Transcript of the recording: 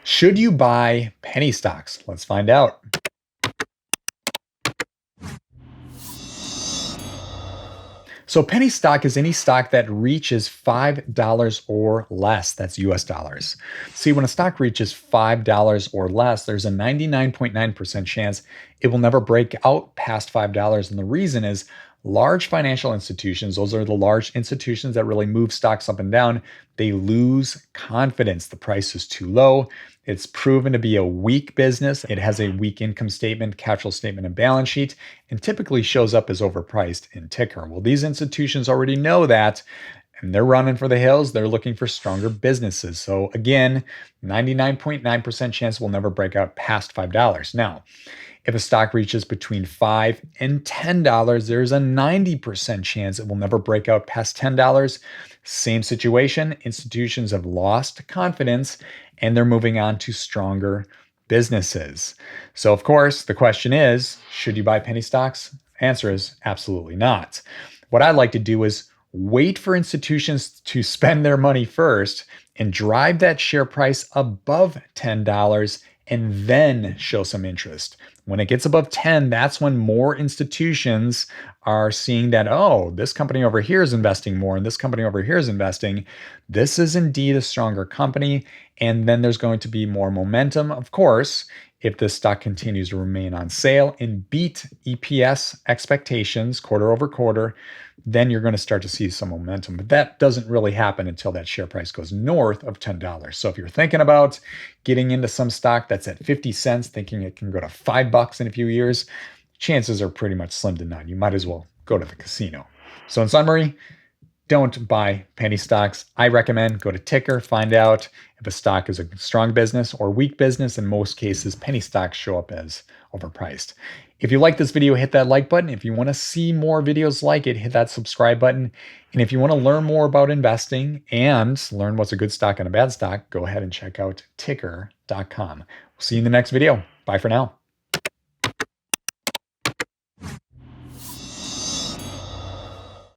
Should you buy penny stocks? Let's find out. So penny stock is any stock that reaches $5 or less. That's US dollars. See, when a stock reaches $5 or less, there's a 99.9% chance it will never break out past $5. And the reason is large financial institutions, those are the large institutions that really move stocks up and down, they lose confidence. The price is too low. It's proven to be a weak business. It has a weak income statement, cash flow statement, and balance sheet, and typically shows up as overpriced in Tykr. Well, these institutions already know that, and they're running for the hills. They're looking for stronger businesses. So again, 99.9% chance we'll never break out past $5. Now, if a stock reaches between $5 and $10, there's a 90% chance it will never break out past $10. Same situation, institutions have lost confidence and they're moving on to stronger businesses. So, of course, the question is, should you buy penny stocks? Answer is absolutely not. What I like to do is wait for institutions to spend their money first and drive that share price above $10 and then show some interest. When it gets above 10, that's when more institutions are seeing that, oh, this company over here is investing more and this company over here is investing. This is indeed a stronger company. And then there's going to be more momentum, of course, if this stock continues to remain on sale and beat EPS expectations quarter over quarter, then you're going to start to see some momentum. But that doesn't really happen until that share price goes north of $10. So if you're thinking about getting into some stock that's at 50 cents, thinking it can go to $5 in a few years, chances are pretty much slim to none. You might as well go to the casino. So in summary, don't buy penny stocks. I recommend go to Tykr, find out if a stock is a strong business or weak business. In most cases, penny stocks show up as overpriced. If you like this video, hit that like button. If you want to see more videos like it, hit that subscribe button. And if you want to learn more about investing and learn what's a good stock and a bad stock, go ahead and check out Tykr.com. We'll see you in the next video. Bye for now.